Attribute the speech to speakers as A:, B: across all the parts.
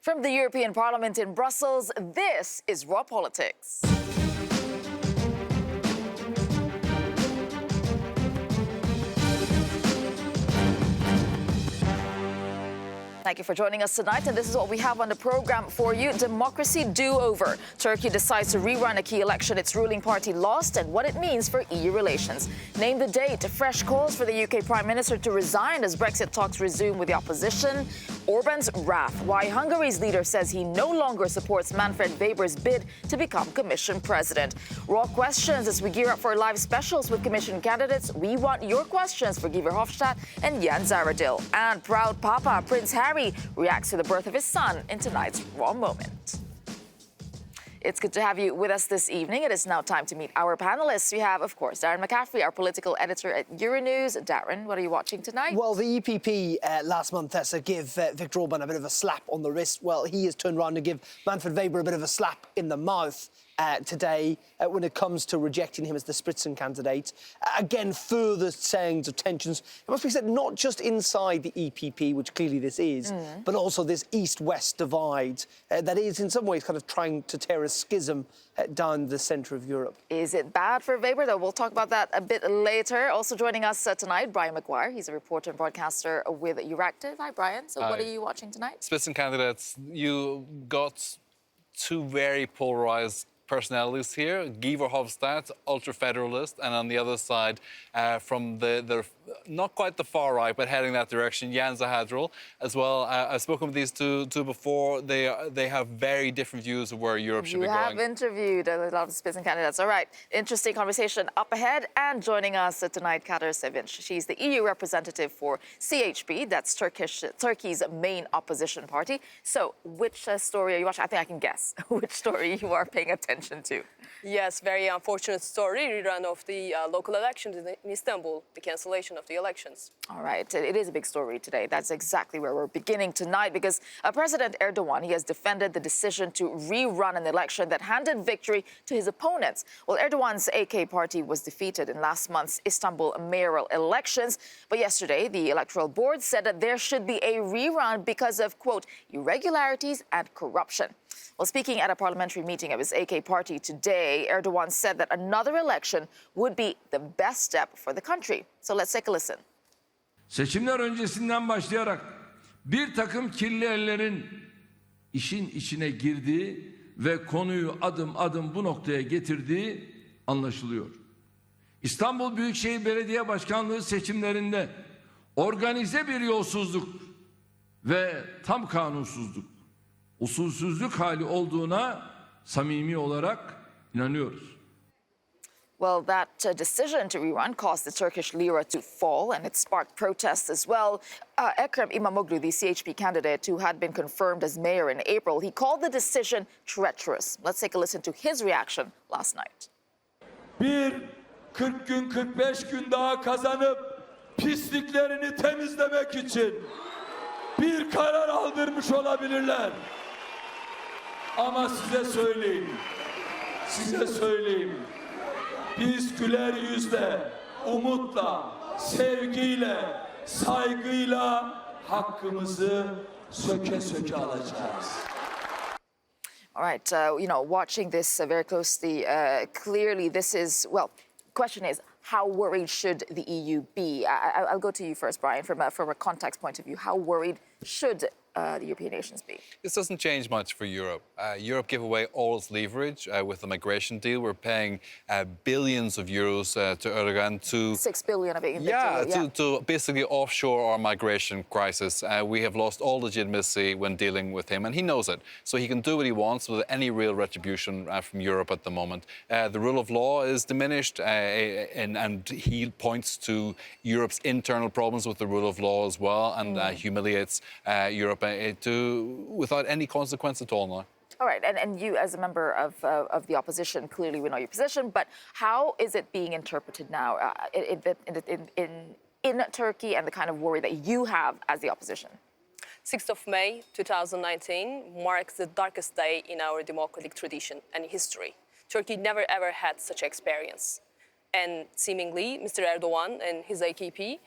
A: From the European Parliament in Brussels, this is Raw Politics. Thank you for joining us tonight, and this is what we have on the program for you. Democracy do-over. Turkey decides to rerun a key election its ruling party lost and what it means for EU relations. Name the date. Fresh calls for the UK Prime Minister to resign as Brexit talks resume with the opposition. Orban's wrath. Why Hungary's leader says he no longer supports Manfred Weber's bid to become Commission President. Raw questions as we gear up for live specials with Commission candidates. We want your questions for Guy Verhofstadt and Jan Zahradil. And proud Papa Prince Harry reacts to the birth of his son in tonight's Raw Moment. It's good to have you with us this evening. It is now time to meet our panelists. We have, of course, Darren McCaffrey, our political editor at Euronews. Darren, what are you watching tonight?
B: Well, the EPP last month had to give Viktor Orban a bit of a slap on the wrist. Well, he has turned around to give Manfred Weber a bit of a slap in the mouth today when it comes to rejecting him as the Spritzen candidate. Again, further signs of tensions. It must be said, not just inside the EPP, which clearly this is, but also this East-West divide that is in some ways kind of trying to tear a schism down the centre of Europe.
A: Is it bad for Weber, though? We'll talk about that a bit later. Also joining us tonight, Brian McGuire. He's a reporter and broadcaster with Euractiv. Hi, Brian. So what are you watching tonight?
C: Spritzen candidates, you got two very polarised personalities here. Guy Verhofstadt, ultra-federalist, and on the other side, from the not quite the far right, but heading that direction, Jan Zahradil as well. I've spoken with these two before. They have very different views of where Europe should be going.
A: You have interviewed a lot of Spritzen candidates. All right, interesting conversation up ahead. And joining us tonight, Kader Sevinç. She's the EU representative for CHP. That's Turkey's main opposition party. So, which story are you watching? I think I can guess which story you are paying attention to.
D: Yes, very unfortunate story, rerun of the local elections in Istanbul, the cancellation of the elections.
A: All right, it is a big story today. That's exactly where we're beginning tonight because President Erdogan, he has defended the decision to rerun an election that handed victory to his opponents. Well, Erdogan's AK party was defeated in last month's Istanbul mayoral elections. But yesterday, the electoral board said that there should be a rerun because of, quote, irregularities and corruption. Well, speaking at a parliamentary meeting of his AK party today, Erdogan said that another election would be the best step for the country. So let's take a listen.
E: Seçimler öncesinden başlayarak bir takım kirli ellerin işin içine girdiği ve konuyu adım adım bu noktaya getirdiği anlaşılıyor. İstanbul Büyükşehir Belediye Başkanlığı seçimlerinde organize bir yolsuzluk ve tam kanunsuzluk, usulsüzlük hali olduğuna samimi olarak inanıyoruz.
A: Well, that decision to rerun caused the Turkish lira to fall, and it sparked protests as well. Ekrem İmamoğlu, the CHP candidate who had been confirmed as mayor in April, he called the decision treacherous. Let's take a listen to his reaction last night.
F: 40 gün 45 gün daha kazanıp pisliklerini temizlemek için bir karar aldırmış olabilirler. Ama size söyleyeyim. Biz güler yüzle, umutla, sevgiyle, saygıyla hakkımızı söke söke alacağız.
A: All right, watching this very closely, clearly this is, well, question is, how worried should the EU be? I'll go to you first, Brian, from a context point of view. How worried should the European nations be?
C: This doesn't change much for Europe. Europe gave away all its leverage with the migration deal. We're paying billions of euros to Erdogan to...
A: 6 billion of it in victory,
C: to basically offshore our migration crisis. We have lost all legitimacy when dealing with him, and he knows it. So he can do what he wants without any real retribution from Europe at the moment. The rule of law is diminished, and he points to Europe's internal problems with the rule of law as well, and humiliates Europe without any consequence at all now.
A: All right, and you as a member of the opposition, clearly we know your position, but how is it being interpreted now in Turkey and the kind of worry that you have as the opposition?
D: 6th of May 2019 marks the darkest day in our democratic tradition and history. Turkey never ever had such experience. And seemingly, Mr. Erdogan and his AKP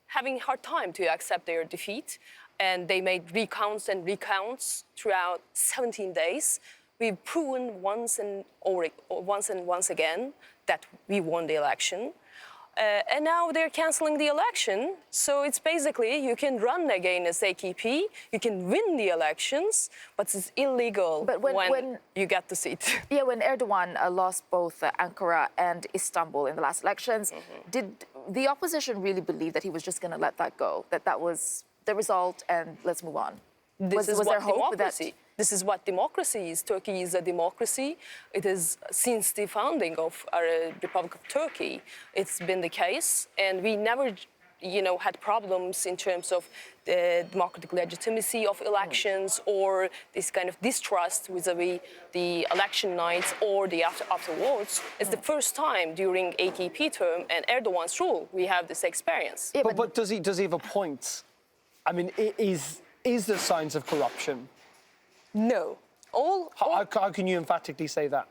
D: having a hard time to accept their defeat. and they made recounts and recounts throughout 17 days. We've proven once and once again that we won the election. And now they're canceling the election. So it's basically you can run against AKP, you can win the elections, but it's illegal when you get the seat.
A: Yeah, when Erdogan lost both Ankara and Istanbul in the last elections, did the opposition really believe that he was just going to let that go, that that was the result and let's move on?
D: Was
A: there hope
D: democracy. This is what democracy is. Turkey is a democracy. It is since the founding of our Republic of Turkey. It's been the case, and we never, had problems in terms of the democratic legitimacy of elections or this kind of distrust vis-a-vis the election nights or the afterwards. It's the first time during AKP term and Erdogan's rule we have this experience.
B: Yeah, but does he have a point? I mean, is there signs of corruption?
D: No.
B: How can you emphatically say that?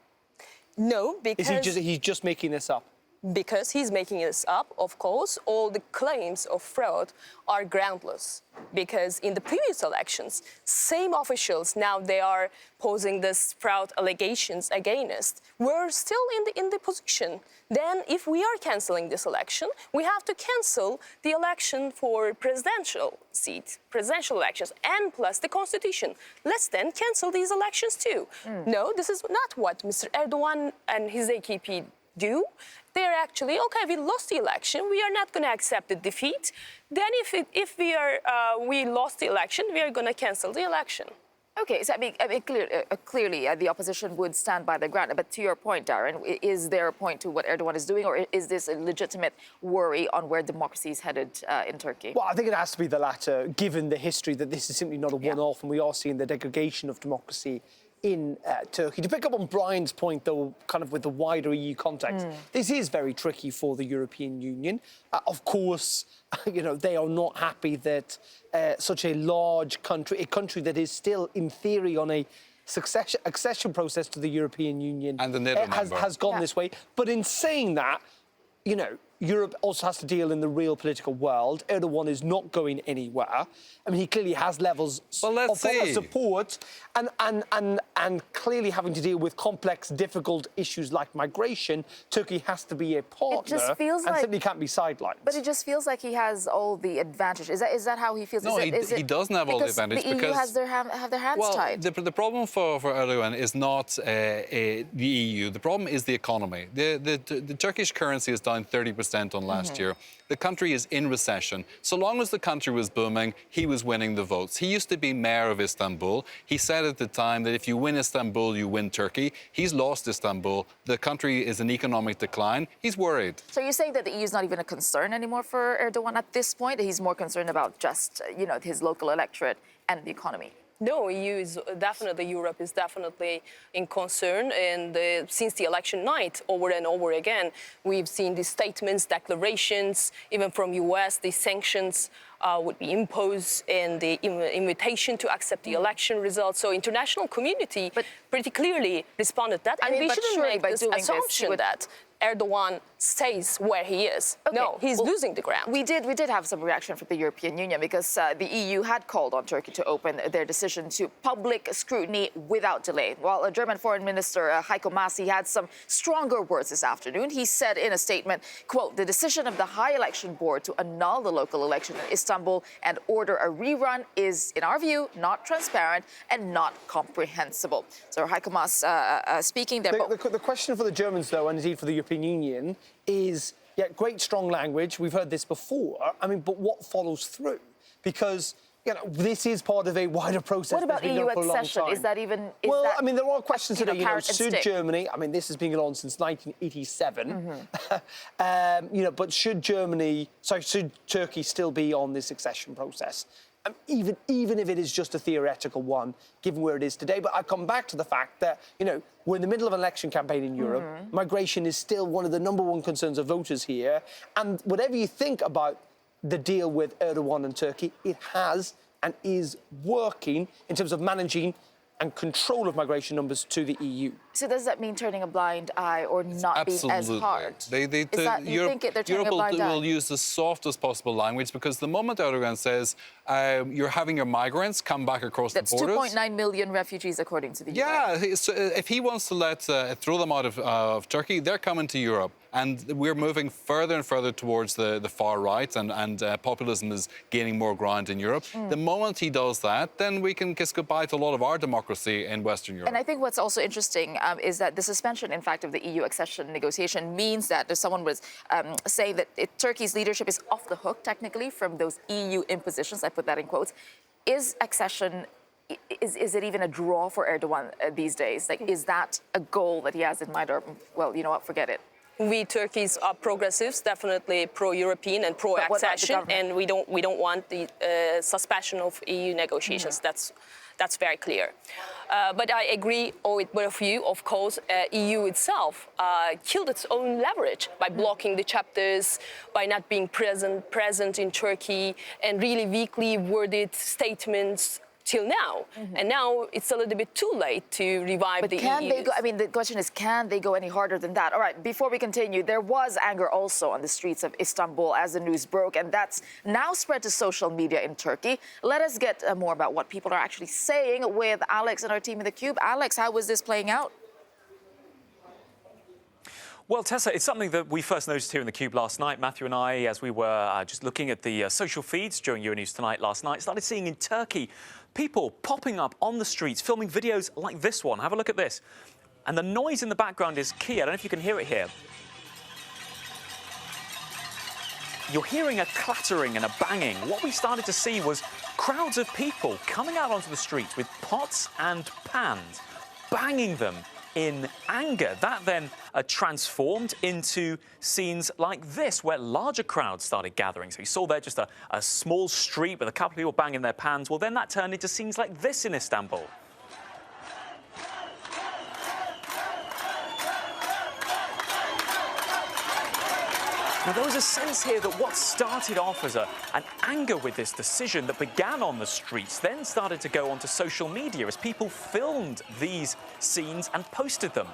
D: No, because...
B: He's just making this up?
D: Because he's making this up, of course. All the claims of fraud are groundless. Because in the previous elections, same officials, now they are posing this fraud allegations against, were still in the position. Then if we are cancelling this election, we have to cancel the election for presidential seat, presidential elections, and plus the constitution. Let's then cancel these elections too. No, this is not what Mr. Erdogan and his AKP do. They're actually, okay, we lost the election, we are not going to accept the defeat. Then if we lost the election, we are going to cancel the election.
A: Okay, so clearly the opposition would stand by the ground. But to your point, Darren, is there a point to what Erdogan is doing, or is this a legitimate worry on where democracy is headed in Turkey?
B: Well, I think it has to be the latter, given the history that this is simply not a one-off, and we are seeing the degradation of democracy in Turkey. To pick up on Brian's point, though, kind of with the wider EU context, this is very tricky for the European Union. Of course, they are not happy that such a large country, a country that is still, in theory, on a accession process to the European Union,
C: and the NATO
B: has gone this way. But in saying that, Europe also has to deal in the real political world. Erdogan is not going anywhere. I mean, he clearly has levels of support and clearly having to deal with complex, difficult issues like migration. Turkey has to be a partner and simply can't be sidelined.
A: But it just feels like he has all the advantage. Is that how he feels?
C: No, he doesn't have all the advantage
A: because the EU has have their hands tied.
C: The problem for Erdogan is not the EU. The problem is the economy. The Turkish currency is down 30% on last year. The country is in recession. So long as the country was booming, he was winning the votes. He used to be mayor of Istanbul. He said at the time that if you win Istanbul, you win Turkey. He's lost Istanbul. The country is in economic decline. He's worried.
A: So you're saying that the EU is not even a concern anymore for Erdogan at this point? He's more concerned about just, his local electorate and the economy?
D: No, Europe is definitely in concern. And since the election night, over and over again, we've seen these statements, declarations, even from US, the sanctions would be imposed and the invitation to accept the election results. So international community pretty clearly responded to that. And we shouldn't make this assumption that Erdogan stays where he is. Okay. No, he's losing the ground.
A: We did have some reaction from the European Union because the EU had called on Turkey to open their decision to public scrutiny without delay. While German Foreign Minister Heiko Maas had some stronger words this afternoon. He said in a statement, quote, "The decision of the High Election Board to annul the local election in Istanbul and order a rerun is, in our view, not transparent and not comprehensible." So Heiko Maas speaking there.
B: The question for the Germans, though, and indeed for the European Union, is, great strong language. We've heard this before. I mean, but what follows through? Because, this is part of a wider process.
A: What about EU accession? Is that even...
B: I mean, there are questions today, should Germany... I mean, this has been going on since 1987. But should Turkey still be on this accession process? Even if it is just a theoretical one, given where it is today. But I come back to the fact that, we're in the middle of an election campaign in Europe. Migration is still one of the #1 concerns of voters here. And whatever you think about the deal with Erdogan and Turkey, it has and is working in terms of managing and control of migration numbers to the EU.
A: So does that mean turning a blind eye or not being as hard?
C: You
A: think they're turning a blind eye?
C: will use the softest possible language, because the moment Erdogan says you're having your migrants come back across
A: That's
C: the borders...
A: 2.9 million refugees, according to the UN.
C: Yeah, so if he wants to throw them out of Turkey, they're coming to Europe. And we're moving further and further towards the far right, and populism is gaining more ground in Europe. The moment he does that, then we can kiss goodbye to a lot of our democracy in Western Europe.
A: And I think what's also interesting is that the suspension, in fact, of the EU accession negotiation means that someone was saying that Turkey's leadership is off the hook, technically, from those EU impositions. I put that in quotes. Is accession... Is it even a draw for Erdogan these days? Like, is that a goal that he has in mind, or, well, you know what, forget it?
D: We Turkeys are progressives, definitely pro-European and pro-accession, and we don't want the suspension of EU negotiations. That's very clear. But I agree with you. Of course, EU itself killed its own leverage by blocking the chapters, by not being present in Turkey, and really weakly worded statements till now. And now it's a little bit too late to revive the EU.
A: But can they go, I mean, the question is, can they go any harder than that? All right, before we continue, there was anger also on the streets of Istanbul as the news broke, and that's now spread to social media in Turkey. Let us get more about what people are actually saying with Alex and our team in the Cube. Alex, how was this playing out?
G: Well, Tessa, it's something that we first noticed here in the Cube last night. Matthew and I, as we were just looking at the social feeds during Euronews Tonight last night, started seeing in Turkey people popping up on the streets, filming videos like this one. Have a look at this. And the noise in the background is key. I don't know if you can hear it here. You're hearing a clattering and a banging. What we started to see was crowds of people coming out onto the streets with pots and pans, banging them in anger. That then transformed into scenes like this, where larger crowds started gathering. So you saw there just a small street with a couple of people banging their pans. Well, then that turned into scenes like this in Istanbul. Now, there was a sense here that what started off as an anger with this decision that began on the streets then started to go onto social media as people filmed these scenes and posted them.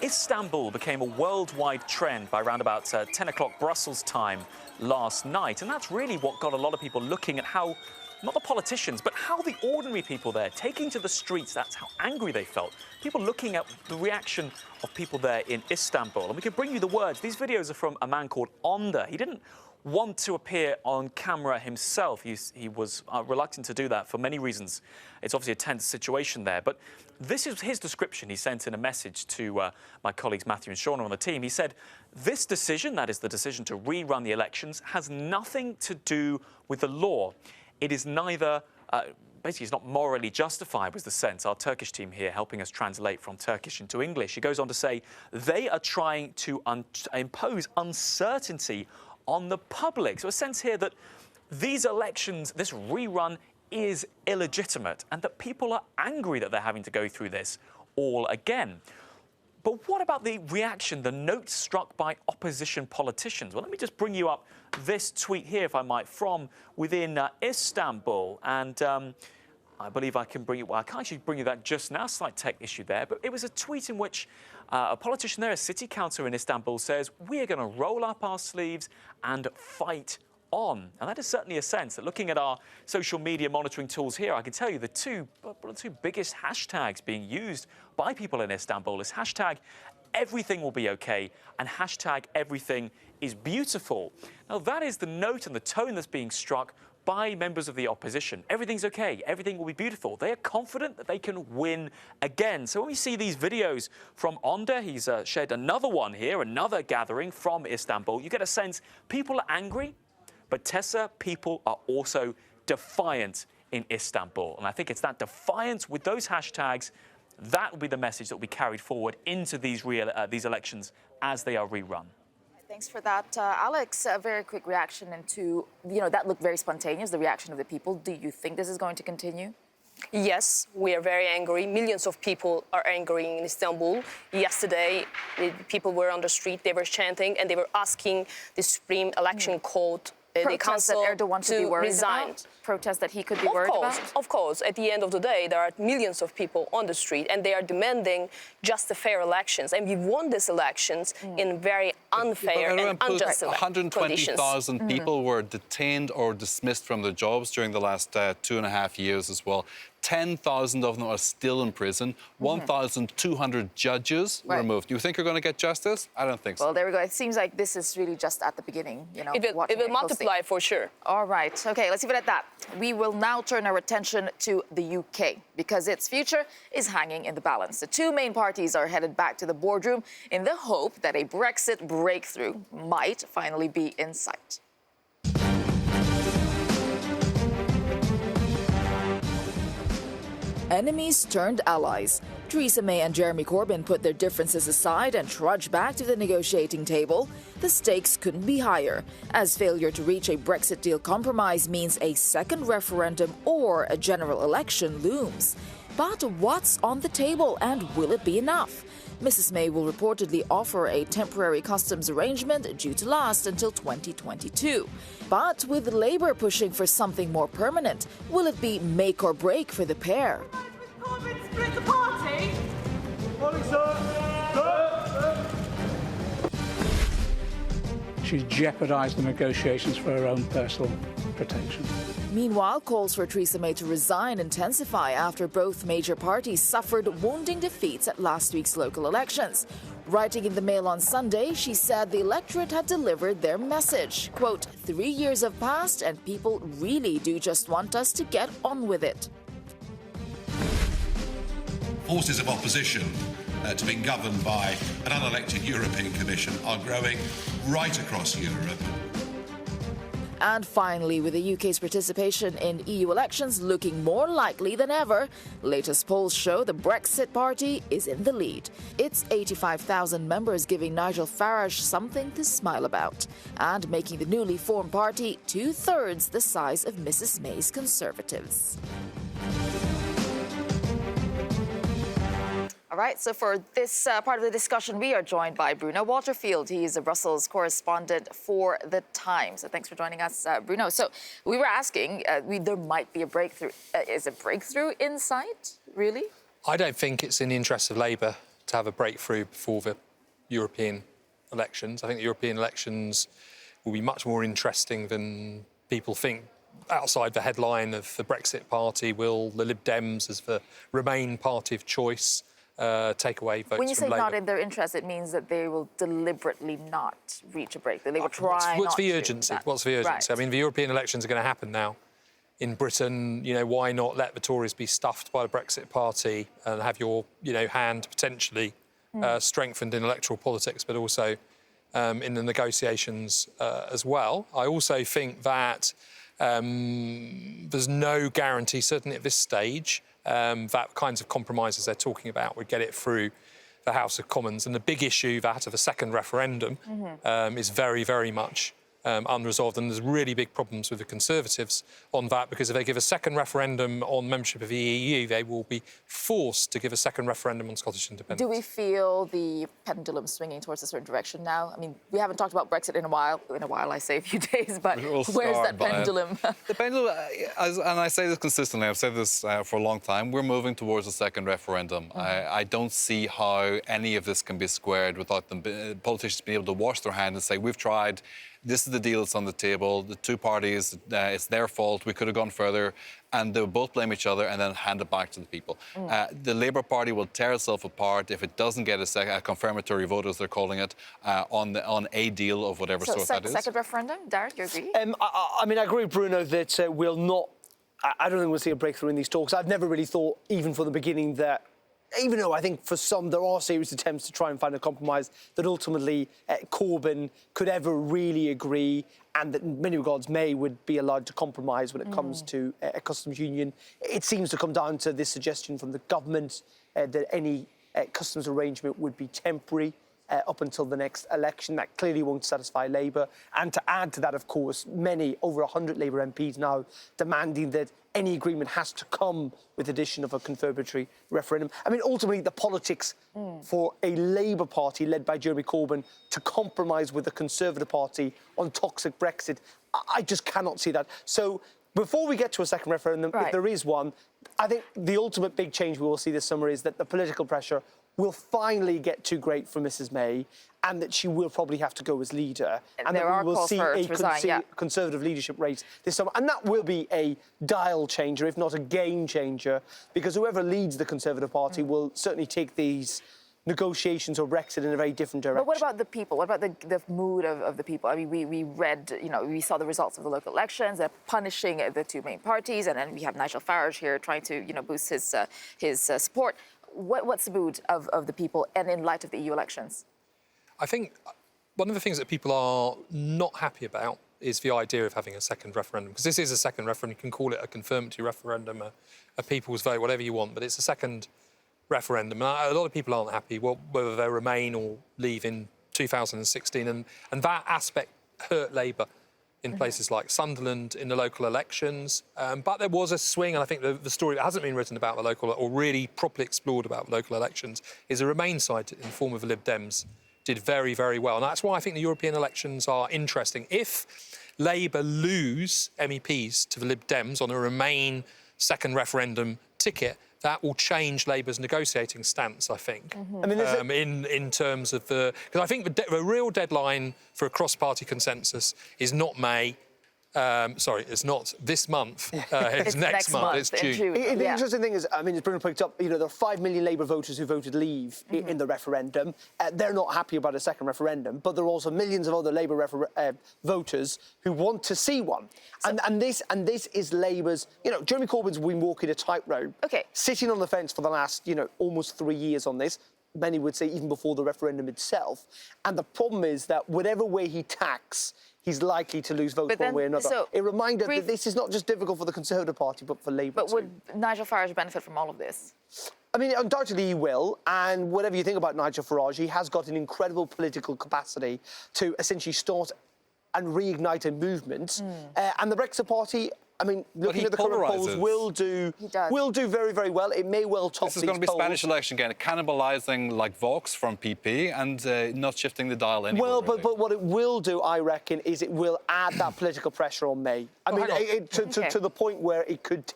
G: Istanbul became a worldwide trend by around about 10 o'clock Brussels time last night. And that's really what got a lot of people looking at how, not the politicians, but how the ordinary people there taking to the streets, that's how angry they felt. People looking at the reaction of people there in Istanbul. And we can bring you the words. These videos are from a man called Onda. He didn't want to appear on camera himself. He was reluctant to do that for many reasons. It's obviously a tense situation there. But this is his description. He sent in a message to my colleagues Matthew and Shauna on the team. He said, this decision, that is the decision to rerun the elections, has nothing to do with the law. It is neither, basically it's not morally justified, was the sense. Our Turkish team here helping us translate from Turkish into English. He goes on to say, they are trying to impose uncertainty on the public. So a sense here that these elections, this rerun, is illegitimate and that people are angry that they're having to go through this all again. But what about the reaction, the note struck by opposition politicians? Well, let me just bring you up this tweet here, if I might, from within Istanbul. And I believe I can bring it. Well, I can't actually bring you that just now. Slight tech issue there. But it was a tweet in which a politician there, a city councillor in Istanbul, says, we are going to roll up our sleeves and fight on. And that is certainly a sense that looking at our social media monitoring tools here, I can tell you the two biggest hashtags being used by people in Istanbul is hashtag everything will be okay and hashtag everything is beautiful. Now that is the note and the tone that's being struck by members of the opposition. Everything's okay, everything will be beautiful. They are confident that they can win again. So when we see these videos from Onda, he's shared another one here, another gathering from Istanbul, you get a sense people are angry, but Tessa, people are also defiant in Istanbul. And I think it's that defiance with those hashtags, that will be the message that will be carried forward into these elections as they are rerun.
A: Thanks for that, Alex. A very quick reaction into, that looked very spontaneous, the reaction of the people. Do you think this is going to continue?
D: Yes, we are very angry. Millions of people are angry in Istanbul. Yesterday, people were on the street, they were chanting, and they were asking the Supreme Election Court the
A: protests
D: council
A: that Erdogan should be
D: to
A: worried
D: resign.
A: about? Protests that he could be worried about?
D: Of course. At the end of the day, there are millions of people on the street, and they are demanding just a fair elections. And we won these elections in very unfair and unjust conditions.
C: 120,000 people were detained or dismissed from their jobs during the last 2.5 years as well. 10,000 of them are still in prison. 1,200 judges removed. You think you're going to get justice? I don't think so.
A: Well, there we go. It seems like this is really just at the beginning, you know.
D: It will multiply for sure.
A: All right. OK, let's leave it at that. We will now turn our attention to the UK because its future is hanging in the balance. The two main parties are headed back to the boardroom in the hope that a Brexit breakthrough might finally be in sight. Enemies turned allies. Theresa May and Jeremy Corbyn put their differences aside and trudged back to the negotiating table. The stakes couldn't be higher, as failure to reach a Brexit deal compromise means a second referendum or a general election looms. But what's on the table, and will it be enough? Mrs May will reportedly offer a temporary customs arrangement due to last until 2022. But with Labour pushing for something more permanent, will it be make or break for the pair?
H: Split the party?
F: Morning, sir.
I: She's jeopardised the negotiations for her own personal protection.
A: Meanwhile, calls for Theresa May to resign intensify after both major parties suffered wounding defeats at last week's local elections. Writing in the Mail on Sunday, she said the electorate had delivered their message. Quote, 3 years have passed and people really do just want us to get on with it.
J: Forces of opposition to being governed by an unelected European Commission are growing right across Europe.
A: And finally, with the UK's participation in EU elections looking more likely than ever, latest polls show the Brexit party is in the lead. It's 85,000 members giving Nigel Farage something to smile about, and making the newly formed party 2/3 the size of Mrs May's Conservatives. All right, so for this part of the discussion, we are joined by Bruno Waterfield. He is a Brussels correspondent for The Times. So thanks for joining us, Bruno. So we were asking, there might be a breakthrough. Is a breakthrough in sight, really?
K: I don't think it's in the interest of Labour to have a breakthrough before the European elections. I think the European elections will be much more interesting than people think. Outside the headline of the Brexit party, will the Lib Dems, as the Remain party of choice, take away votes from Labour?
A: When you say not in their interest, it means that they will deliberately not reach a breakthrough. They will try
K: What's the urgency? What's the urgency?
A: Right.
K: I mean, the European elections are going to happen now in Britain. You know, why not let the Tories be stuffed by the Brexit party and have your, hand potentially strengthened in electoral politics, but also in the negotiations as well. I also think that there's no guarantee, certainly at this stage, that kinds of compromises they're talking about would get it through the House of Commons. And the big issue, that of a second referendum, is very, very much unresolved. And there's really big problems with the Conservatives on that, because if they give a second referendum on membership of the EU, they will be forced to give a second referendum on Scottish independence.
A: Do we feel the pendulum swinging towards a certain direction now? I mean, we haven't talked about Brexit in a while. In a while, I say a few days, but where's that pendulum?
C: The pendulum, and I say this consistently, I've said this for a long time, we're moving towards a second referendum. I don't see how any of this can be squared without politicians being able to wash their hands and say, we've tried, this is the deal that's on the table, the two parties, it's their fault, we could have gone further, and they'll both blame each other and then hand it back to the people. The Labour Party will tear itself apart if it doesn't get a confirmatory vote, as they're calling it, on a deal of whatever sort that is.
A: Second referendum? Derek, you agree?
B: I mean, I agree with Bruno that we'll not... I don't think we'll see a breakthrough in these talks. I've never really thought, even from the beginning, that... Even though I think for some there are serious attempts to try and find a compromise, that ultimately Corbyn could ever really agree, and that in many regards May would be allowed to compromise when it comes to a customs union. It seems to come down to this suggestion from the government that any customs arrangement would be temporary up until the next election. That clearly won't satisfy Labour. And to add to that, of course, over 100 Labour MPs now demanding that any agreement has to come with addition of a confirmatory referendum. I mean, ultimately, the politics for a Labour Party led by Jeremy Corbyn to compromise with the Conservative Party on toxic Brexit, I just cannot see that. So before we get to a second referendum, if there is one, I think the ultimate big change we will see this summer is that the political pressure will finally get too great for Mrs May, and that she will probably have to go as leader. And
A: there
B: that we
A: are
B: will
A: calls
B: see
A: for her
B: a
A: to resign,
B: Conservative leadership race this summer. And that will be a dial changer, if not a game changer, because whoever leads the Conservative Party will certainly take these negotiations or Brexit in a very different direction.
A: But what about the people? What about the mood of the people? I mean, we read, we saw the results of the local elections. They're punishing the two main parties, and then we have Nigel Farage here trying to, boost his support. What's the mood of the people, and in light of the EU elections?
K: I think one of the things that people are not happy about is the idea of having a second referendum, because this is a second referendum. You can call it a confirmatory referendum, a people's vote, whatever you want, but it's a second referendum. And a lot of people aren't happy whether they remain or leave in 2016, and that aspect hurt Labour in places like Sunderland in the local elections. But there was a swing, and I think the story that hasn't been written about the local, or really properly explored about the local elections, is the Remain side in the form of the Lib Dems did very, very well. And that's why I think the European elections are interesting. If Labour lose MEPs to the Lib Dems on a Remain second referendum ticket, that will change Labour's negotiating stance, I think,
B: I mean,
K: in terms of the... Because I think the real deadline for a cross-party consensus is not May. It's not this month. It's next month. It's June.
B: The interesting thing is, I mean, as Bruno picked up, there are 5 million Labour voters who voted leave in the referendum. They're not happy about a second referendum, but there are also millions of other Labour voters who want to see one. So, and this is Labour's... Jeremy Corbyn's been walking a tightrope, sitting on the fence for the last, almost 3 years on this. Many would say even before the referendum itself. And the problem is that whatever way he tacks, he's likely to lose votes one way or another.
A: So,
B: a reminder that this is not just difficult for the Conservative Party, but for Labour
A: But would Nigel Farage benefit from all of this?
B: I mean, undoubtedly he will, and whatever you think about Nigel Farage, he has got an incredible political capacity to essentially start and reignite a movement. And the Brexit Party... I mean, looking at the current polls, will do very, very well. It may well top these polls.
C: This is going to be Spanish election again, cannibalising like Vox from PP and not shifting the dial anymore.
B: Well, but what it will do, I reckon, is it will add that political pressure on May. I mean, to the point where it could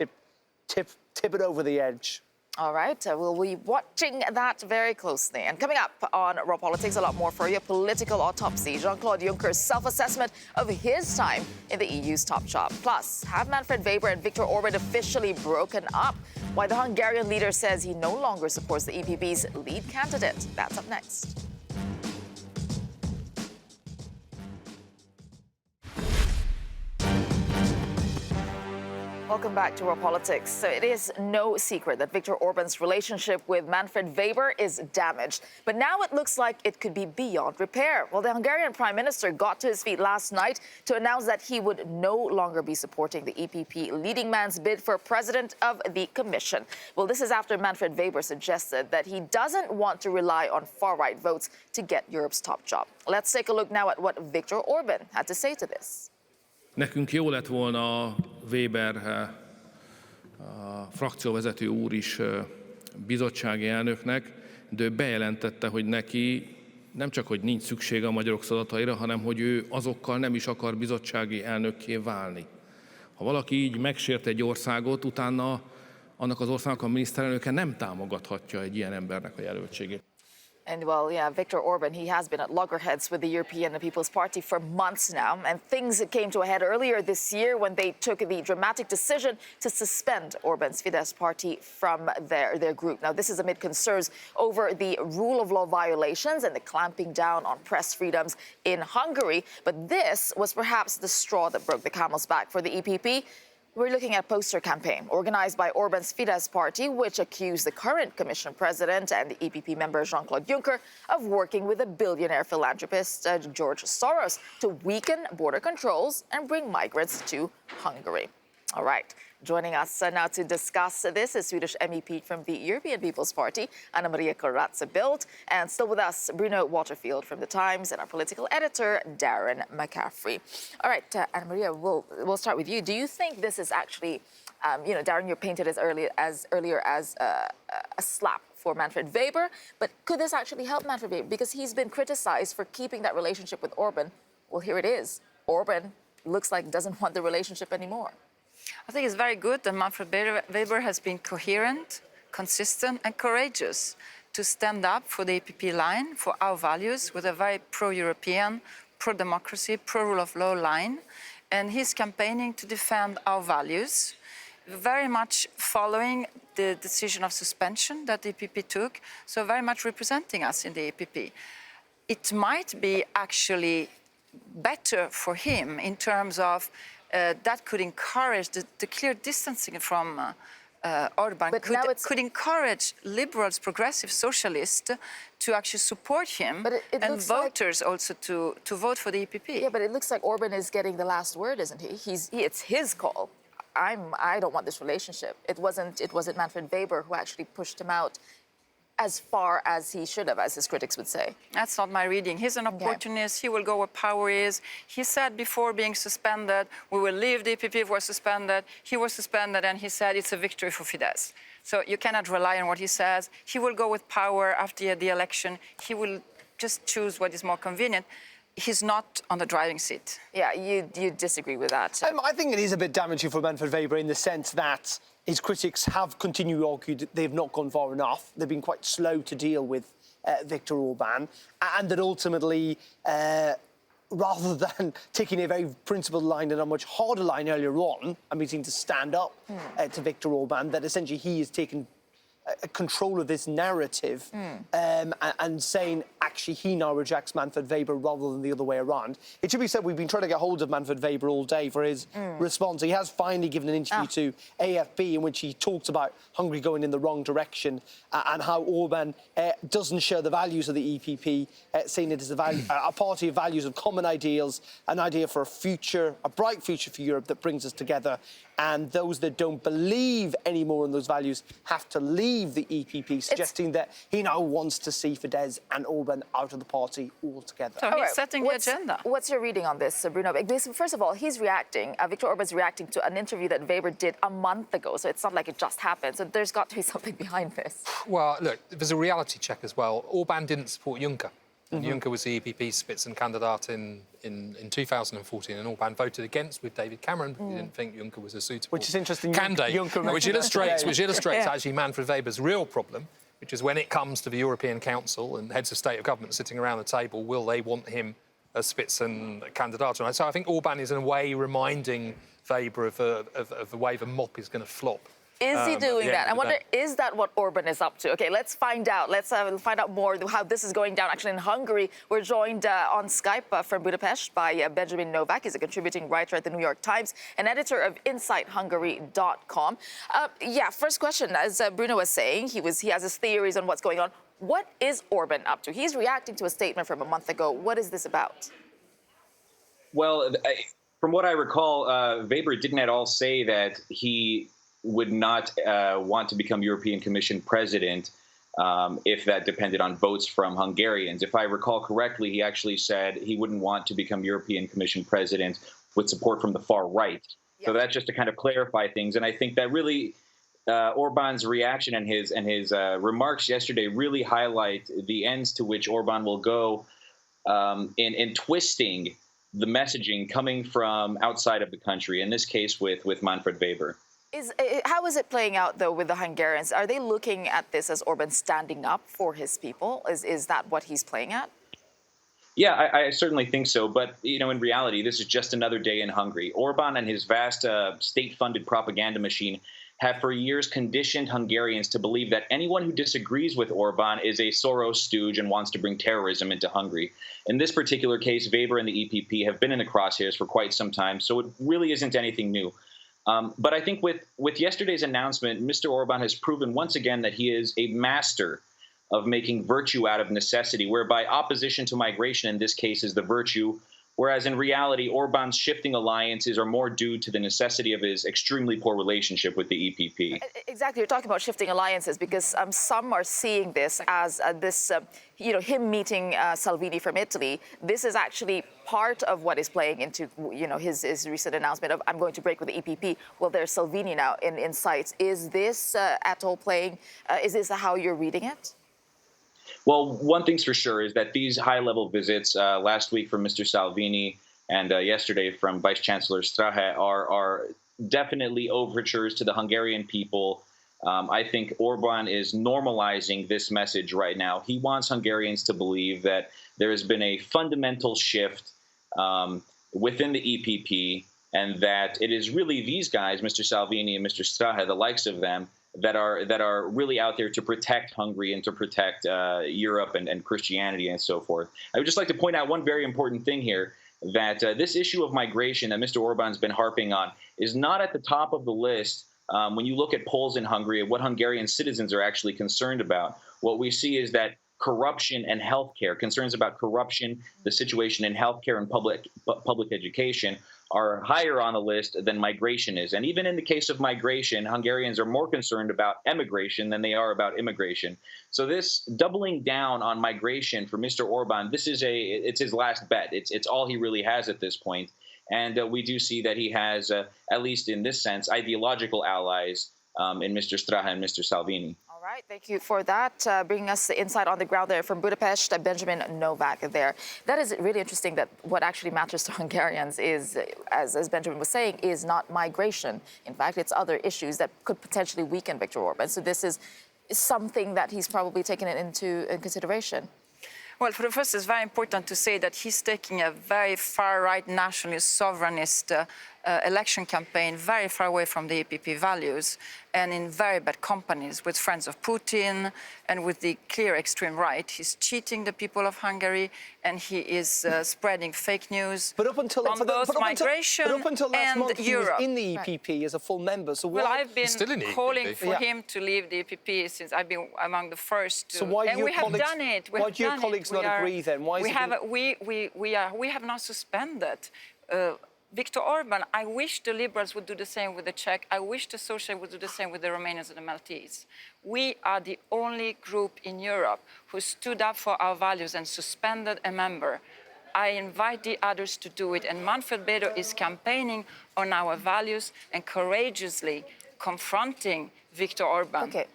B: tip it over the edge.
A: All right, we'll be watching that very closely. And coming up on Raw Politics, a lot more for you. Political autopsy, Jean-Claude Juncker's self-assessment of his time in the EU's top job. Plus, have Manfred Weber and Viktor Orban officially broken up? Why the Hungarian leader says he no longer supports the EPP's lead candidate. That's up next. Welcome back to Raw Politics. So it is no secret that Viktor Orban's relationship with Manfred Weber is damaged. But now it looks like it could be beyond repair. Well, the Hungarian Prime Minister got to his feet last night to announce that he would no longer be supporting the EPP leading man's bid for president of the Commission. Well, this is after Manfred Weber suggested that he doesn't want to rely on far-right votes to get Europe's top job. Let's take a look now at what Viktor Orban had to say to this.
L: Nekünk jó lett volna a Weber a frakcióvezető úr is bizottsági elnöknek, de ő bejelentette, hogy neki nem csak, hogy nincs szüksége a magyarok szavazataira, hanem hogy ő azokkal nem is akar bizottsági elnökké válni. Ha valaki így megsért egy országot, utána annak az országnak a miniszterelnöke nem támogathatja egy ilyen embernek a jelöltségét.
A: And well, yeah, Viktor Orban, he has been at loggerheads with the European People's Party for months now. And things came to a head earlier this year when they took the dramatic decision to suspend Orban's Fidesz party from their group. Now, this is amid concerns over the rule of law violations and the clamping down on press freedoms in Hungary. But this was perhaps the straw that broke the camel's back for the EPP. We're looking at a poster campaign organized by Orban's Fidesz party, which accused the current Commission president and the EPP member Jean-Claude Juncker of working with a billionaire philanthropist, George Soros, to weaken border controls and bring migrants to Hungary. All right. Joining us now to discuss this is Swedish MEP from the European People's Party, Anna Maria Corazza Bildt, and still with us, Bruno Waterfield from The Times, and our political editor, Darren McCaffrey. All right, Anna Maria, we'll start with you. Do you think this is actually, Darren, you painted as earlier as a slap for Manfred Weber, but could this actually help Manfred Weber? Because he's been criticized for keeping that relationship with Orban. Well, here it is. Orban looks like doesn't want the relationship anymore.
M: I think it's very good that Manfred Weber has been coherent, consistent and courageous to stand up for the EPP line, for our values, with a very pro-European, pro-democracy, pro-rule of law line. And he's campaigning to defend our values, very much following the decision of suspension that the EPP took, so very much representing us in the EPP. It might be actually better for him in terms of that could encourage the clear distancing from Orban,
A: But now
M: could encourage liberals, progressive socialists to actually support him,
A: it
M: and
A: looks like-
M: voters also to vote for the EPP.
A: Yeah, but it looks like Orban is getting the last word, isn't he? It's his call. I don't want this relationship. It wasn't Manfred Weber who actually pushed him out as far as he should have, as his critics would say.
M: That's not my reading. He's an opportunist. He will go where power is. He said before being suspended, we will leave the EPP if we're suspended. He was suspended and he said it's a victory for Fidesz. So you cannot rely on what he says. He will go with power after the election. He will just choose what is more convenient. He's not on the driving seat.
A: Yeah, you disagree with that.
B: I think it is a bit damaging for Manfred Weber in the sense that his critics have continued to argue that they've not gone far enough. They've been quite slow to deal with Viktor Orban, and that ultimately, rather than taking a very principled line and a much harder line earlier on, a meeting to stand up to Viktor Orban, that essentially he has taken control of this narrative and saying actually he now rejects Manfred Weber rather than the other way around. It should be said we've been trying to get hold of Manfred Weber all day for his response. He has finally given an interview to AFP in which he talks about Hungary going in the wrong direction and how Orban doesn't share the values of the EPP, saying it is a party of values of common ideals, an idea for a future, a bright future for Europe that brings us together. And those that don't believe anymore in those values have to leave the EPP, suggesting that he now wants to see Fidesz and Orban out of the party altogether.
M: So he's setting the agenda.
A: What's your reading on this, Bruno? Because first of all, he's reacting, Viktor Orban's reacting to an interview that Weber did a month ago, so it's not like it just happened. So there's got to be something behind this.
K: Well, look, there's a reality check as well. Orban didn't support Juncker. Juncker was the EPP Spitzenkandidat in 2014, and Orban voted against with David Cameron because he didn't think Juncker was a suitable candidate. Which illustrates actually Manfred Weber's real problem, which is when it comes to the European Council and heads of state of government sitting around the table, will they want him as Spitzenkandidat? So I think Orban is in a way reminding Weber of the way the mop is going to flop.
A: Is he doing that? I wonder, is that what Orban is up to? Okay, let's find out. Let's find out more how this is going down. Actually, in Hungary, we're joined on Skype from Budapest by Benjamin Novak. He's a contributing writer at the New York Times and editor of InsightHungary.com. First question, as Bruno was saying, he has his theories on what's going on. What is Orban up to? He's reacting to a statement from a month ago. What is this about?
N: Well, from what I recall, Weber didn't at all say that he would not want to become European Commission president if that depended on votes from Hungarians. If I recall correctly, he actually said he wouldn't want to become European Commission president with support from the far right. Yep. So that's just to kind of clarify things. And I think that really Orban's reaction and his remarks yesterday really highlight the ends to which Orban will go in twisting the messaging coming from outside of the country, in this case with Manfred Weber.
A: How is it playing out, though, with the Hungarians? Are they looking at this as Orban standing up for his people? Is that what he's playing at?
N: Yeah, I certainly think so. But, in reality, this is just another day in Hungary. Orban and his vast state-funded propaganda machine have for years conditioned Hungarians to believe that anyone who disagrees with Orban is a Soros stooge and wants to bring terrorism into Hungary. In this particular case, Weber and the EPP have been in the crosshairs for quite some time, so it really isn't anything new. But I think with yesterday's announcement, Mr. Orban has proven once again that he is a master of making virtue out of necessity, whereby opposition to migration in this case is the virtue, whereas in reality, Orban's shifting alliances are more due to the necessity of his extremely poor relationship with the EPP.
A: Exactly. You're talking about shifting alliances because some are seeing this as him meeting Salvini from Italy. This is actually part of what is playing into, his recent announcement of I'm going to break with the EPP. Well, there's Salvini now in sight. Is this at all playing? Is this how you're reading it?
N: Well, one thing's for sure is that these high-level visits last week from Mr. Salvini and yesterday from Vice Chancellor Strahe are definitely overtures to the Hungarian people. I think Orban is normalizing this message right now. He wants Hungarians to believe that there has been a fundamental shift within the EPP, and that it is really these guys, Mr. Salvini and Mr. Strahe, the likes of them, that are really out there to protect Hungary and to protect Europe and Christianity and so forth. I would just like to point out one very important thing here, that this issue of migration that Mr. Orban's been harping on is not at the top of the list. When you look at polls in Hungary, what Hungarian citizens are actually concerned about, what we see is that corruption and healthcare, concerns about corruption, the situation in healthcare and public education are higher on the list than migration is. And even in the case of migration, Hungarians are more concerned about emigration than they are about immigration. So this doubling down on migration for Mr. Orban, it's his last bet. It's all he really has at this point. And we do see that he has, at least in this sense, ideological allies in Mr. Strahe and Mr. Salvini.
A: All right, thank you for that. Bringing us the insight on the ground there from Budapest, Benjamin Novak there. That is really interesting, that what actually matters to Hungarians is, as Benjamin was saying, is not migration. In fact, it's other issues that could potentially weaken Viktor Orban. So this is something that he's probably taken into consideration.
M: Well, for the first, it's very important to say that he's taking a very far-right nationalist, sovereignist election campaign very far away from the EPP values and in very bad companies with friends of Putin and with the clear extreme right. He's cheating the people of Hungary, and he is spreading fake news on both migration
B: last month,
M: and Europe.
B: He was in the EPP as a full member. So
M: well, I've been calling for
B: yeah.
M: him to leave the EPP since I've been among the first to.
B: So why
M: and we have done it.
B: Why do your colleagues not agree then? Why is
M: we have not suspended. Viktor Orban, I wish the Liberals would do the same with the Czech. I wish the Socialists would do the same with the Romanians and the Maltese. We are the only group in Europe who stood up for our values and suspended a member. I invite the others to do it. And Manfred Weber is campaigning on our values and courageously confronting Viktor Orban.
A: Okay.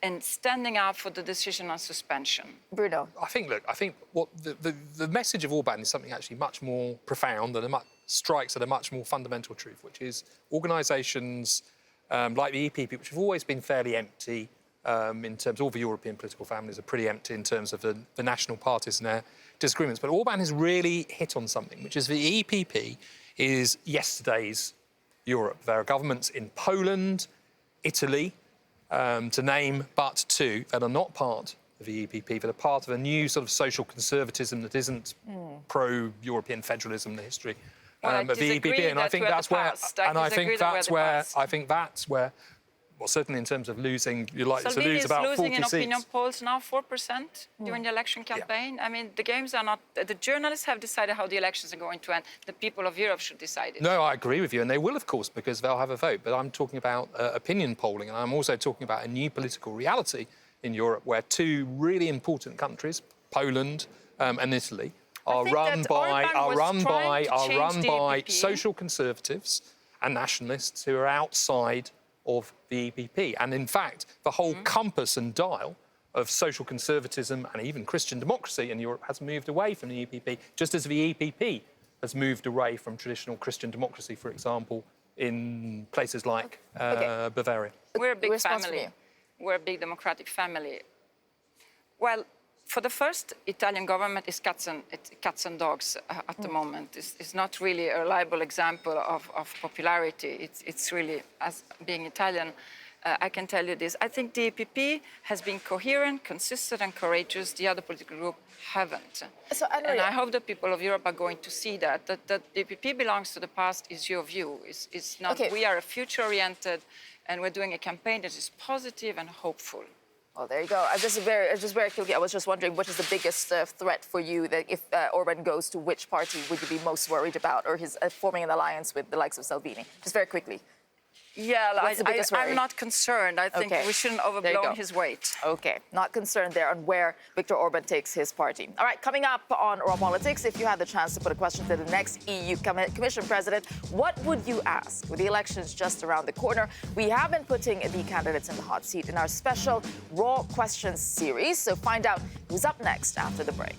M: And standing up for the decision on suspension.
A: Bruno.
K: I think what the message of Orban is something actually much more profound and strikes at a much more fundamental truth, which is organisations like the EPP, which have always been fairly empty in terms of all the European political families are pretty empty in terms of the national parties and their disagreements. But Orban has really hit on something, which is the EPP is yesterday's Europe. There are governments in Poland, Italy, to name but two, that are not part of the EPP, that are part of a new sort of social conservatism that isn't pro-European federalism in the history of the EPP. And I think that's where, well, certainly in terms of losing, you're likely to lose about 40 seats.
M: Salvini is losing in opinion polls now 4% during the election campaign. Yeah. I mean, the games are not, the journalists have decided how the elections are going to end. The people of Europe should decide it.
K: No, I agree with you, and they will, of course, because they'll have a vote. But I'm talking about opinion polling, and I'm also talking about a new political reality in Europe where two really important countries, Poland and Italy, are run by social conservatives and nationalists who are outside of the EPP. And in fact, the whole compass and dial of social conservatism and even Christian democracy in Europe has moved away from the EPP, just as the EPP has moved away from traditional Christian democracy, for example, in places like Bavaria.
M: We're a big family. We're a big democratic family. Well, for the first, Italian government is cats and dogs at the moment. It's not really a reliable example of popularity. It's really, as being Italian, I can tell you this. I think the EPP has been coherent, consistent and courageous. The other political group haven't.
A: So,
M: and I hope the people of Europe are going to see that the EPP belongs to the past is your view. It's not. Okay. We are future-oriented, and we're doing a campaign that is positive and hopeful.
A: Well, there you go. Just very quickly, I was just wondering, what is the biggest threat for you that if Orban goes to which party would you be most worried about, or his forming an alliance with the likes of Salvini? Just very quickly.
M: Yeah, I'm not concerned. I think we shouldn't overblow his weight.
A: Okay, not concerned there on where Viktor Orban takes his party. All right, coming up on Raw Politics, if you had the chance to put a question to the next EU Commission President, what would you ask? With the elections just around the corner, we have been putting the candidates in the hot seat in our special Raw Questions series. So find out who's up next after the break.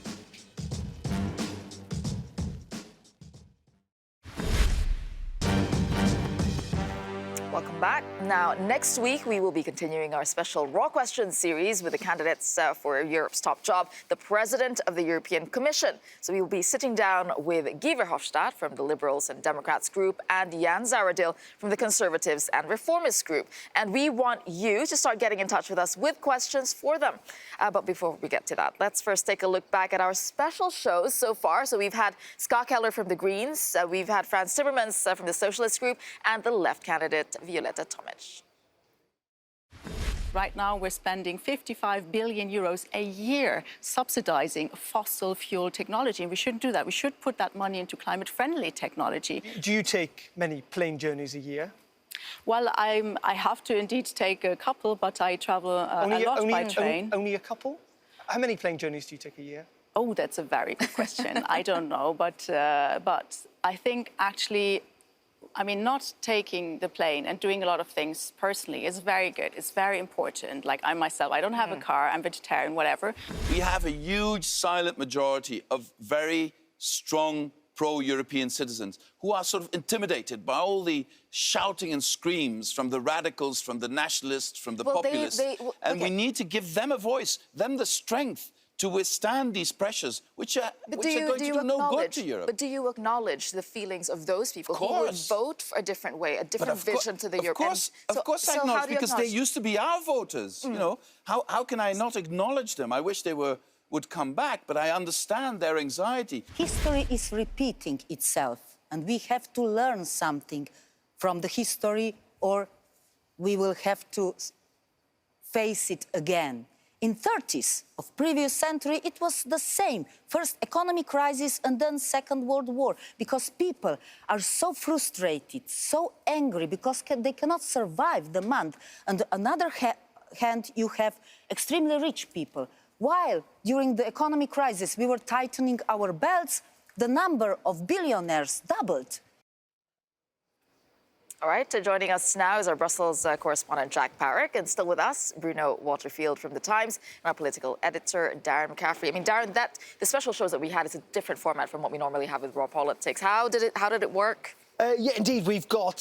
A: Now, next week, we will be continuing our special Raw Questions series with the candidates for Europe's top job, the President of the European Commission. So we will be sitting down with Guy Verhofstadt from the Liberals and Democrats group and Jan Zahradil from the Conservatives and Reformists group. And we want you to start getting in touch with us with questions for them. But before we get to that, let's first take a look back at our special shows so far. So we've had Ska Keller from the Greens, we've had Frans Timmermans from the Socialist group, and the left candidate, Violetta Tomic.
O: Right now, we're spending 55 billion euros a year subsidizing fossil fuel technology, and we shouldn't do that. We should put that money into climate-friendly technology.
B: Do you take many plane journeys a year?
O: Well, I have to indeed take a couple, but I travel a lot by train.
B: Only a couple? How many plane journeys do you take a year?
O: Oh, that's a very good question. I don't know, but I think actually, I mean, not taking the plane and doing a lot of things personally is very good. It's very important. Like I myself, I don't have a car, I'm vegetarian, whatever.
P: We have a huge silent majority of very strong pro-European citizens who are sort of intimidated by all the shouting and screams from the radicals, from the nationalists, from the populists. And we need to give them a voice, them the strength to withstand these pressures, which are going to do no good to Europe.
A: But do you acknowledge the feelings of those people who would vote for a different way, a different vision to the European?
P: Of course I acknowledge, because they used to be our voters. You know, how can I not acknowledge them? I wish they would come back, but I understand their anxiety.
Q: History is repeating itself, and we have to learn something from the history, or we will have to face it again. In 30s of previous century, it was the same. First economic crisis and then Second World War, because people are so frustrated, so angry, because they cannot survive the month. And on the other hand, you have extremely rich people. While during the economic crisis, we were tightening our belts, the number of billionaires doubled.
A: All right, joining us now is our Brussels correspondent, Jack Parrick, and still with us, Bruno Waterfield from The Times, and our political editor, Darren McCaffrey. I mean, Darren, the special shows that we had is a different format from what we normally have with Raw Politics. How did it work?
B: Yeah, indeed, we've got,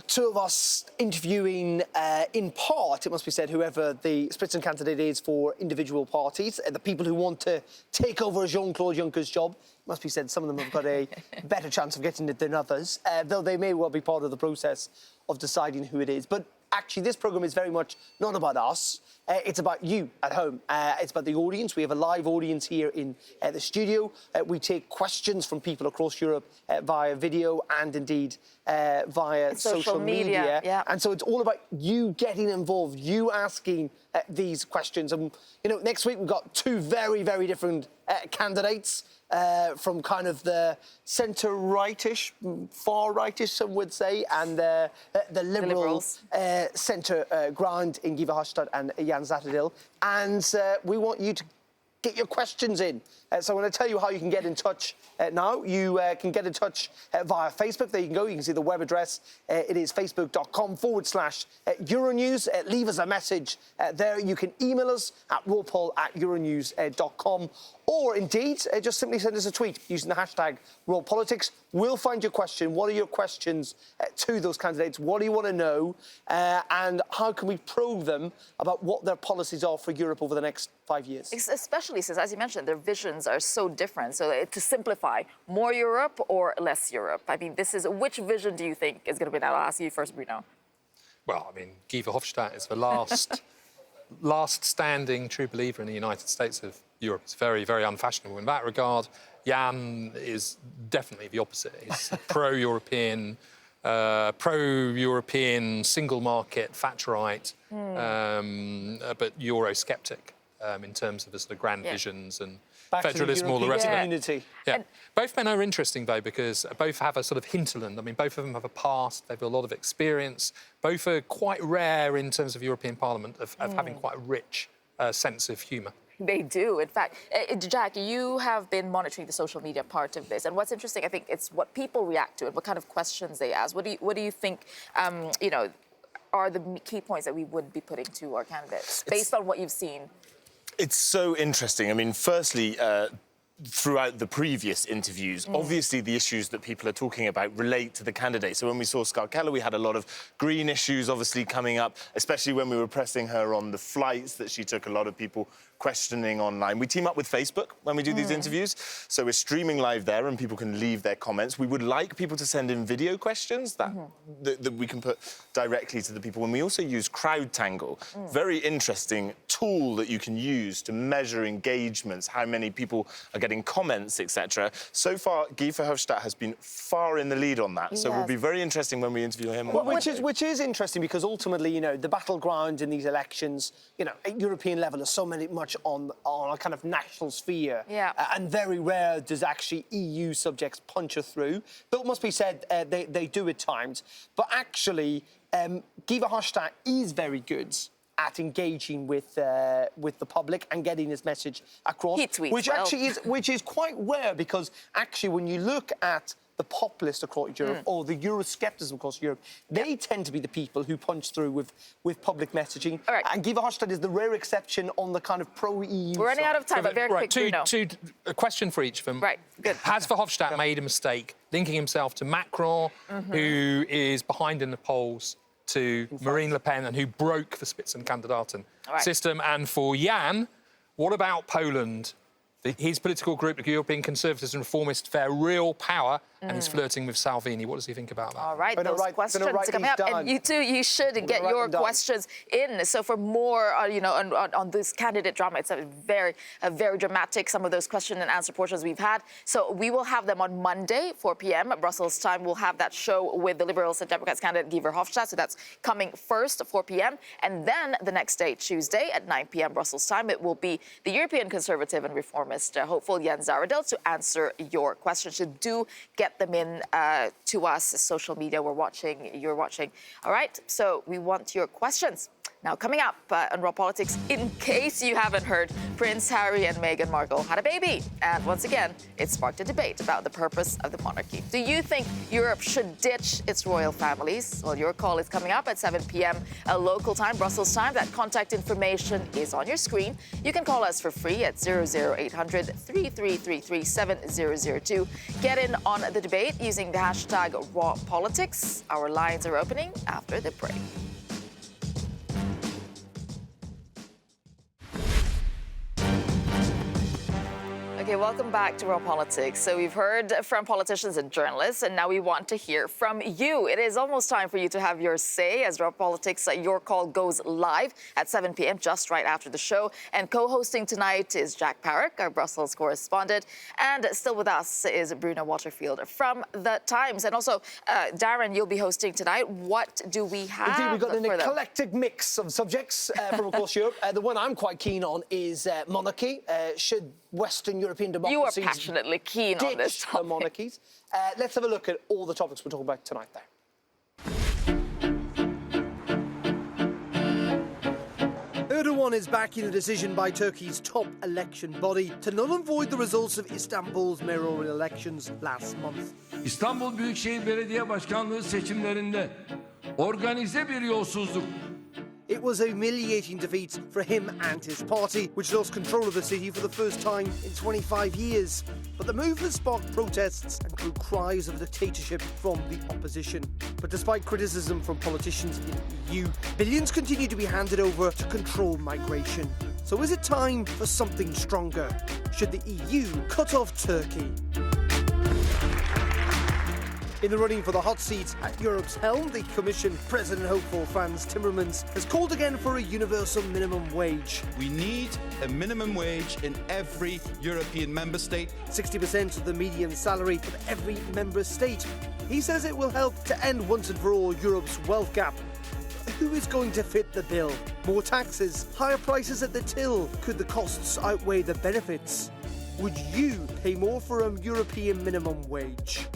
B: two of us interviewing, in part, it must be said, whoever the Spritzen candidate is for individual parties, the people who want to take over Jean-Claude Juncker's job. It must be said, some of them have got a better chance of getting it than others, though they may well be part of the process of deciding who it is. But actually, this programme is very much not about us. It's about you at home. It's about the audience. We have a live audience here in the studio. We take questions from people across Europe via video and indeed via social media.
A: Yeah.
B: And so it's all about you getting involved, you asking these questions. And, you know, next week we've got two very, very different candidates from kind of the centre-rightish, far-rightish, some would say, and the liberal centre ground in Guy Verhofstadt and Jan Zahradil. And we want you to get your questions in. So I'm going to tell you how you can get in touch now. You can get in touch via Facebook. There you can go. You can see the web address. It is facebook.com/Euronews. Leave us a message there. You can email us at rawpoll@euronews.com. Or indeed, just simply send us a tweet using the hashtag #RawPolitics. We'll find your question. What are your questions to those candidates? What do you want to know? And how can we probe them about what their policies are for Europe over the next 5 years?
A: Especially since, as you mentioned, their visions are so different. So to simplify, more Europe or less Europe? I mean, which vision do you think is going to be that? I'll ask you first, Bruno.
K: Well, I mean, Guy Verhofstadt is the last standing true believer in the United States of Europe. It's very, very unfashionable in that regard. Jan is definitely the opposite. He's pro-European, single market, Thatcherite, but Eurosceptic in terms of the sort of grand visions and federalism, all the rest of it. Yeah. Both men are interesting, though, because both have a sort of hinterland. I mean, both of them have a past, they've got a lot of experience. Both are quite rare in terms of European Parliament of having quite a rich sense of humour.
A: They do. In fact, Jack, you have been monitoring the social media part of this. And what's interesting, I think, it's what people react to and what kind of questions they ask. What do you think, are the key points that we would be putting to our candidates based on what you've seen?
R: It's so interesting. I mean, firstly, throughout the previous interviews. Obviously, the issues that people are talking about relate to the candidate. So when we saw Ska Keller, we had a lot of green issues obviously coming up, especially when we were pressing her on the flights that she took. A lot of people questioning online. We team up with Facebook when we do these interviews, so we're streaming live there and people can leave their comments. We would like people to send in video questions that we can put directly to the people. And we also use CrowdTangle, very interesting tool that you can use to measure engagements, how many people are getting comments, etc. So far, Guy Verhofstadt has been far in the lead on that, so it will be very interesting when we interview him.
B: Well, which is interesting because ultimately, you know, the battleground in these elections, you know, at European level, is so much on a kind of national sphere.
A: Yeah.
B: And very rare does actually EU subjects puncture through. Though it must be said, they do at times. But actually, Guy Verhofstadt is very good at engaging with the public and getting his message across.
A: He tweets
B: which
A: well.
B: actually which is quite rare because actually when you look at the populists across Europe or the Eurosceptics across Europe, they tend to be the people who punch through with public messaging.
A: All right.
B: And Guy Verhofstadt is the rare exception on the kind of pro-EU
A: We're running out of time, but very quick, Bruno.
K: A question for each of them.
A: Right, good.
K: Has Verhofstadt made a mistake linking himself to Macron, who is behind in the polls, to Marine Le Pen, and who broke the Spitzenkandidaten system? And for Jan, what about Poland? His political group, the European Conservatives and Reformists, fare real power, and he's flirting with Salvini. What does he think about that?
A: All right, those questions coming up, and you too, you should get your questions in. So for more, you know, on this candidate drama, it's a very dramatic. Some of those question and answer portions we've had. So we will have them on Monday, 4 p.m. Brussels time. We'll have that show with the Liberals and Democrats candidate Guy Verhofstadt. So that's coming first at 4 p.m. And then the next day, Tuesday at 9 p.m. Brussels time, it will be the European Conservative and Reformist hopeful Jens Zahradil to answer your questions. So do get them in to us, social media. We're watching, you're watching. All right, so we want your questions. Now, coming up on Raw Politics, in case you haven't heard, Prince Harry and Meghan Markle had a baby. And once again, it sparked a debate about the purpose of the monarchy. Do you think Europe should ditch its royal families? Well, your call is coming up at 7 p.m. Local time, Brussels time. That contact information is on your screen. You can call us for free at 00800 3333 7002. Get in on the debate using the hashtag Raw Politics. Our lines are opening after the break. Okay, welcome back to Raw Politics. So we've heard from politicians and journalists, and now we want to hear from you. It is almost time for you to have your say as Raw Politics, your call goes live at 7 p.m., just right after the show. And co-hosting tonight is Jack Parrick, our Brussels correspondent. And still with us is Bruno Waterfield from The Times. And also, Darren, you'll be hosting tonight. What do we have?
B: Indeed, we've got an eclectic mix of subjects from across Europe. The one I'm quite keen on is monarchy. Should Western European democracies...
A: You are passionately keen on this topic.
B: The monarchies. Let's have a look at all the topics we're talking about tonight there. Erdogan is backing a decision by Turkey's top election body to null and void the results of Istanbul's mayoral elections last month.
E: İstanbul Büyükşehir Belediye Başkanlığı seçimlerinde organize bir yolsuzluk.
B: It was a humiliating defeat for him and his party, which lost control of the city for the first time in 25 years. But the move has sparked protests and drew cries of dictatorship from the opposition. But despite criticism from politicians in the EU, billions continue to be handed over to control migration. So is it time for something stronger? Should the EU cut off Turkey? In the running for the hot seat at Europe's helm, the Commission President hopeful Frans Timmermans has called again for a universal minimum wage.
S: We need a minimum wage in every European member state.
B: 60% of the median salary of every member state. He says it will help to end once and for all Europe's wealth gap. Who is going to fit the bill? More taxes, higher prices at the till. Could the costs outweigh the benefits? Would you pay more for a European minimum wage?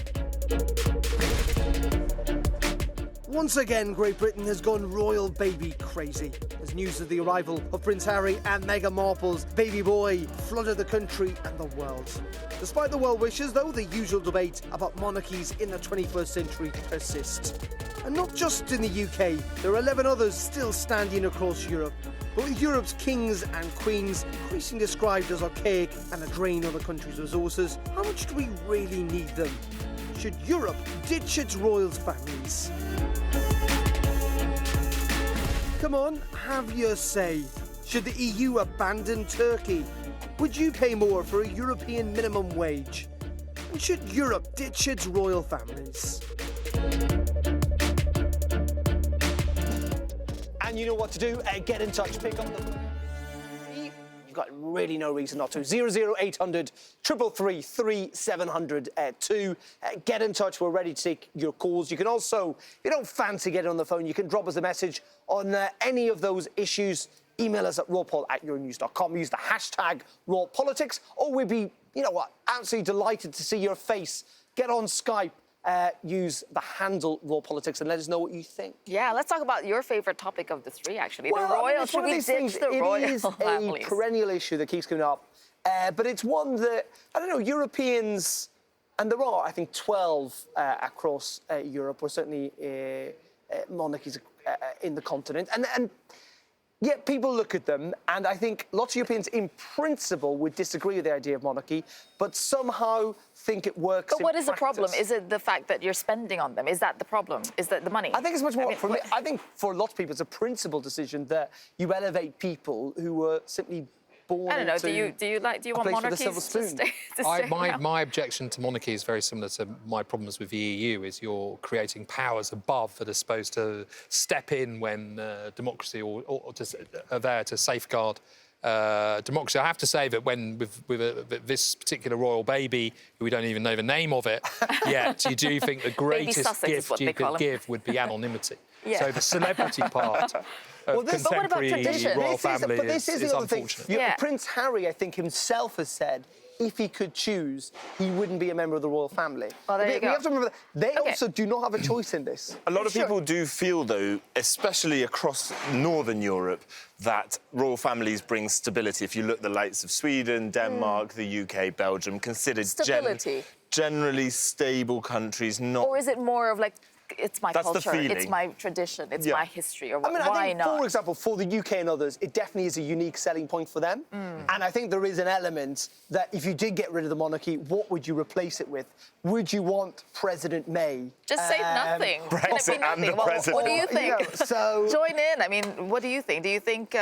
B: Once again, Great Britain has gone royal baby crazy as news of the arrival of Prince Harry and Meghan Markle's baby boy flooded the country and the world. Despite the well wishes, though, the usual debate about monarchies in the 21st century persists. And not just in the UK, there are 11 others still standing across Europe. But with Europe's kings and queens increasingly described as archaic and a drain on the country's resources, how much do we really need them? Should Europe ditch its royal families? Come on, have your say. Should the EU abandon Turkey? Would you pay more for a European minimum wage? And should Europe ditch its royal families? And you know what to do. Get in touch. Pick up the phone. You've got really no reason not to. 00800 333 3700 2. Get in touch. We're ready to take your calls. You can also, if you don't fancy getting on the phone, you can drop us a message on any of those issues. Email us at rawpaul@euronews.com. Use the hashtag #RawPolitics. Or we'd be, you know what, absolutely delighted to see your face. Get on Skype. Use the handle rawpolitics and let us know what you think.
A: Yeah, let's talk about your favourite topic of the three, actually.
B: Well,
A: the royal,
B: it's one of these things,
A: the royal
B: it is
A: families?
B: a perennial issue that keeps coming up. But it's one that, I don't know, Europeans, and there are, I think, 12 across Europe, or certainly monarchies in the continent. And yet people look at them, and I think lots of Europeans in principle would disagree with the idea of monarchy, but somehow think it works.
A: But what is the problem? Is it the fact that you're spending on them? Is that the problem? Is that the money?
B: I think it's much more, for me, I think for lots of people it's a principal decision that you elevate people who were simply born
A: I don't know.
B: into
A: Do you want monarchies to stay?
K: My objection to monarchy is very similar to my problems with the EU. Is you're creating powers above that are supposed to step in when democracy or are there to safeguard democracy. I have to say that when with this particular royal baby, we don't even know the name of it yet, you do think the greatest gift you could give would be anonymity.
A: Yeah.
K: So the celebrity part of contemporary royal family
B: this is the other thing.
A: Yeah.
B: Prince Harry, I think, himself has said if he could choose, he wouldn't be a member of the royal family.
A: Oh, there you go.
B: We have to remember that they also do not have a choice in this.
R: A lot of people do feel, though, especially across Northern Europe, that royal families bring stability. If you look at the likes of Sweden, Denmark, the UK, Belgium, considered generally stable countries, not...
A: Or is it more of like, it's my
R: That's the
A: culture,
R: feeling.
A: it's my tradition, it's my history, or
B: I mean,
A: why
B: I think,
A: not?
B: for example, for the UK and others, it definitely is a unique selling point for them. And I think there is an element that if you did get rid of the monarchy, what would you replace it with? Would you want President May?
A: Just say nothing.
R: Brexit and the president.
A: What do you think?
B: You know, so...
A: Join in. I mean, what do you think? Do you think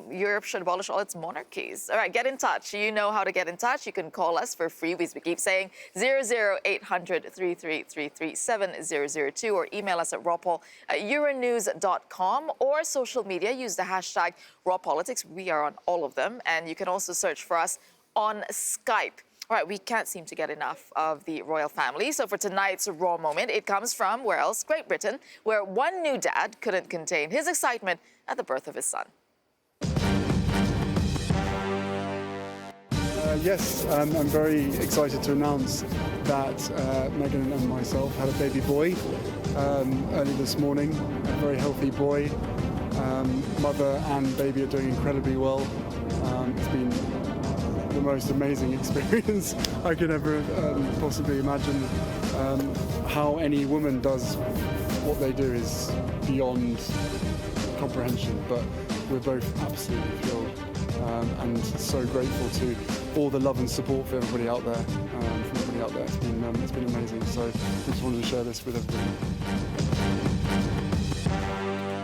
A: Europe should abolish all its monarchies? All right, get in touch. You know how to get in touch. You can call us for free, as we keep saying, 00800 333 7002, or email us at rawpaul@euronews.com, or social media. Use the hashtag #RawPolitics. We are on all of them. And you can also search for us on Skype. All right, we can't seem to get enough of the royal family. So for tonight's Raw moment, it comes from, where else? Great Britain, where one new dad couldn't contain his excitement at the birth of his son.
T: Yes, I'm very excited to announce that Meghan and myself had a baby boy early this morning, a very healthy boy. Mother and baby are doing incredibly well. It's been the most amazing experience I could ever possibly imagine. How any woman does what they do is beyond comprehension, but we're both absolutely thrilled and so grateful to all the love and support for everybody out there. It's been amazing. So I just wanted to share this with everybody.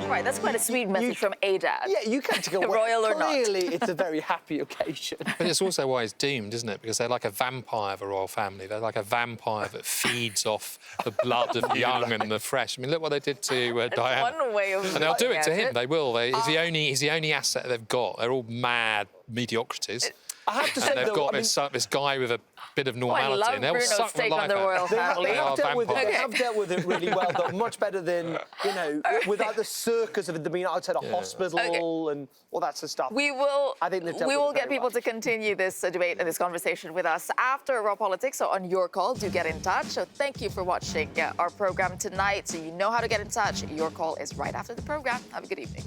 A: All right, that's quite a sweet message from a dad.
B: Yeah, you can't go
A: royal or not.
B: Clearly, it's a very happy occasion.
K: But it's also why it's doomed, isn't it? Because they're like a vampire, the royal family. They're like a vampire that feeds off the blood of the young and the fresh. I mean, look what they did to Diana.
A: One way of
K: And they'll do it to
A: looking at
K: him. They will. He's the only asset they've got. They're all mad mediocrities.
B: I have to say,
K: and they've
B: though,
K: got
B: I mean,
K: this guy with a bit of
A: I
K: normality.
A: love
K: and they'll
A: Bruno's
K: suck the
A: take on
K: life
A: the
K: out.
A: royal family.
B: They have dealt with it. They
K: vampires.
B: have dealt with it really well, though. Much better than, you know, without the circus of it being outside a hospital and all that sort of stuff.
A: We will.
B: I think they've dealt
A: we
B: with
A: will
B: it
A: get
B: very
A: people
B: well.
A: to continue this debate and this conversation with us after Raw Politics. So on your call, do get in touch. So thank you for watching our program tonight. So you know how to get in touch. Your call is right after the program. Have a good evening.